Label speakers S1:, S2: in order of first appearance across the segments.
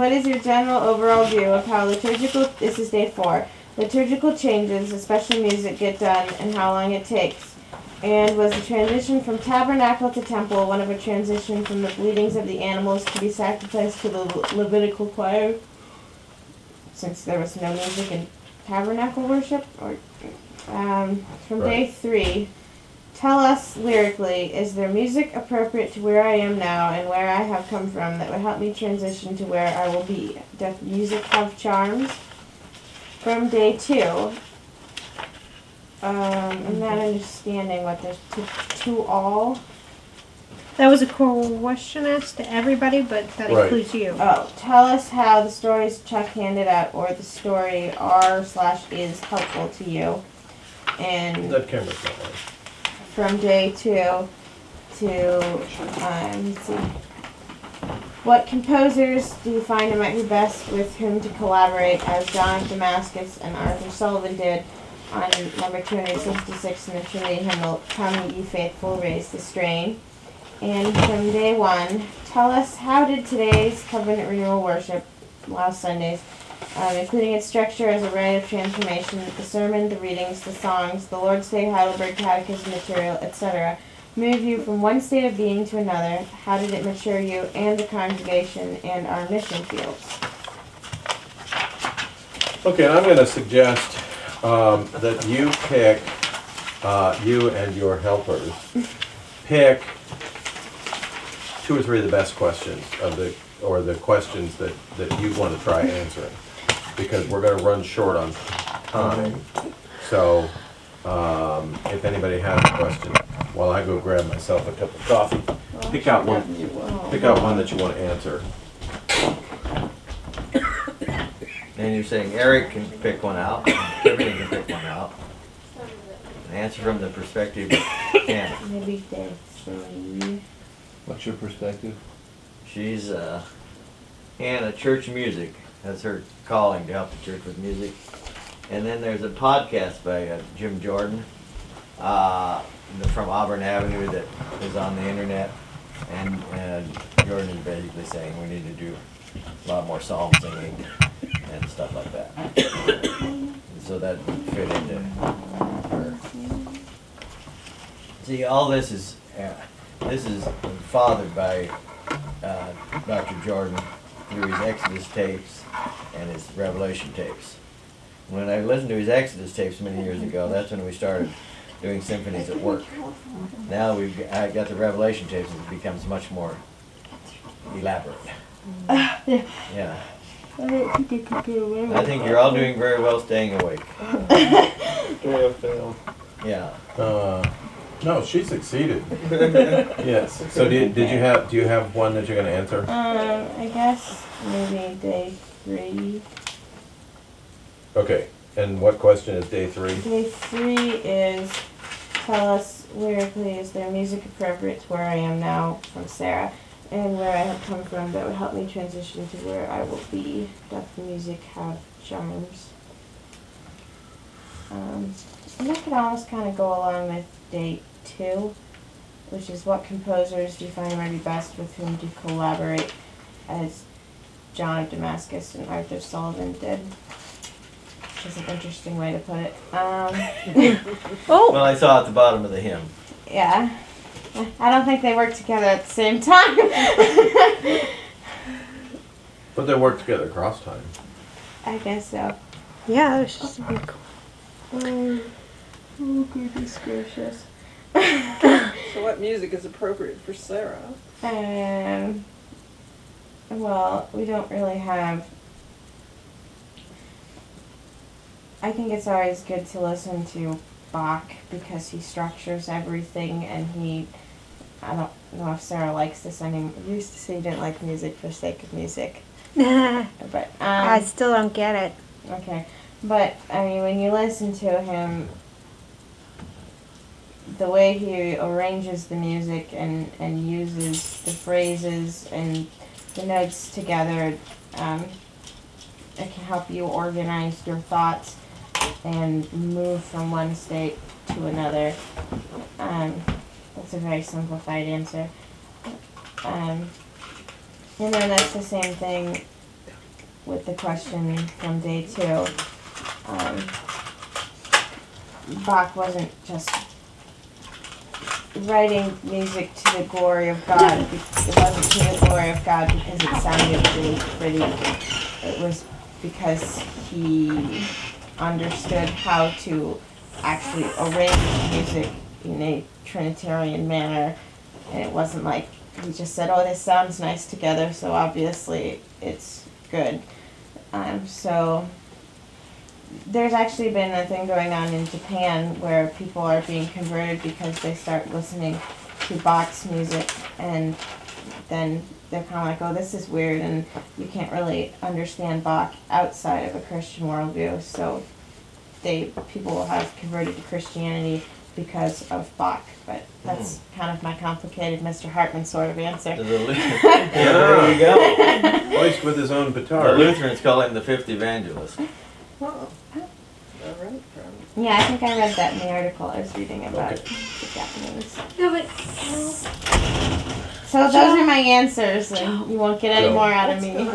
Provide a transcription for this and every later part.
S1: What is your general overall view of how this is day 4, liturgical changes, especially music, get done and how long it takes? And was the transition from tabernacle to temple one of a transition from the bleedings of the animals to be sacrificed to the Levitical choir? Since there was no music in tabernacle worship? Or from day 3, tell us lyrically, is there music appropriate to where I am now and where I have come from that would help me transition to where I will be? Does music have charms? From day 2, I'm not understanding what there's to all.
S2: That was a question asked to everybody, but that includes you.
S1: Oh, tell us how the stories Chuck handed out or the story are/is helpful to you. And
S3: that camera's not on.
S1: From day 2 to, let's see. What composers do you find it might be best with whom to collaborate, as John of Damascus and Arthur Sullivan did on number 266 in the Trinity hymnal, Come Ye Faithful, Raise the Strain. And from day 1, tell us how did today's covenant renewal worship, last Sunday's, including its structure as a rite of transformation, the sermon, the readings, the songs, the Lord's Day Heidelberg Catechism material, etc., move you from one state of being to another? How did it mature you and the congregation and our mission fields?
S3: Okay, I'm going to suggest that you pick, you and your helpers, pick 2 or 3 of the best questions or the questions that you want to try answering, because we're going to run short on time. So if anybody has a question, while I go grab myself a cup of coffee, pick out one that you want to answer.
S4: And you're saying Eric can pick one out, everybody can pick one out. An answer from the perspective of Hannah.
S1: Maybe day 3.
S5: What's your perspective?
S4: She's Hannah, church music. That's her calling, to help the church with music. And then there's a podcast by Jim Jordan from Auburn Avenue that is on the internet. And Jordan is basically saying we need to do a lot more psalm singing and stuff like that. And so that fit into her. See, all this is fathered by Dr. Jordan through his Exodus tapes and his Revelation tapes. When I listened to his Exodus tapes many years ago, that's when we started doing symphonies at work. Now I got the Revelation tapes, and it becomes much more elaborate. Yeah.
S1: I don't think I could get away with
S4: I think you're all doing very well staying awake. Yeah.
S3: No, she succeeded. Yes. So do you have one that you're going to answer?
S1: I guess maybe day 3.
S3: Okay. And what question is day 3?
S1: Day 3 is, tell us lyrically, is there music appropriate to where I am now, from Sarah, and where I have come from that would help me transition to where I will be? Doth the music have charms? And that could almost kind of go along with day 2, which is what composers do you find might be best with whom to collaborate, as John of Damascus and Arthur Sullivan did. Which is an interesting way to put it.
S4: Well, I saw at the bottom of the hymn.
S1: Yeah. I don't think they work together at the same time.
S3: But they work together across time.
S1: I guess so.
S2: Yeah, it was just a big
S1: Oh, goodness gracious.
S6: So what music is appropriate for Sarah?
S1: Well, we don't really have... I think it's always good to listen to Bach because he structures everything, and I don't know if Sarah likes this anymore. You used to say you didn't like music for the sake of music. But
S2: I still don't get it.
S1: Okay. But, I mean, when you listen to him, the way he arranges the music and uses the phrases and the notes together, it can help you organize your thoughts and move from one state to another. That's a very simplified answer. And then that's the same thing with the question from day 2. Bach wasn't just writing music to the glory of God. It wasn't to the glory of God because it sounded really pretty. It was because he understood how to actually arrange music in a Trinitarian manner. And it wasn't like he just said, oh, this sounds nice together, so obviously it's good. So there's actually been a thing going on in Japan where people are being converted because they start listening to Bach's music, and then they're kind of like, oh, this is weird, and you can't really understand Bach outside of a Christian worldview. So people have converted to Christianity because of Bach. But that's kind of my complicated Mr. Hartman sort of answer.
S4: There you go.
S3: Voiced with his own
S4: The
S3: guitar.
S4: Lutherans call him the fifth evangelist.
S6: Oh, all right, from
S1: Yeah, I think I read that in the article I was reading about
S3: Okay.
S1: the Japanese.
S2: No, but
S1: So those are my answers, and you won't get any
S3: Joe.
S1: more out of me.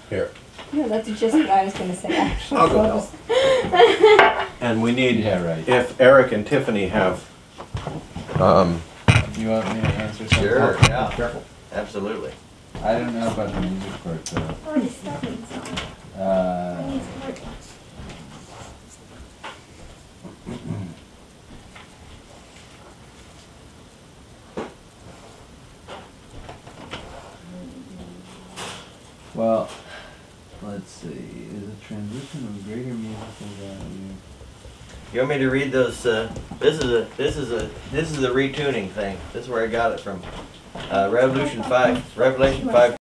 S3: Here.
S7: No, that's just what I was gonna say, actually.
S3: I'll go help. And we need,
S5: Yeah, right.
S3: if Eric and Tiffany have,
S5: You want me to answer something?
S4: Sure,
S5: Oh,
S4: yeah.
S5: Careful.
S4: Absolutely.
S5: I don't know about the music part, though.
S7: Oh, the starting song.
S5: Uh,
S7: That needs more.
S5: well, let's see. Is a transition of greater musical value.
S4: You want me to read those? This is a retuning thing. This is where I got it from. Revelation 5,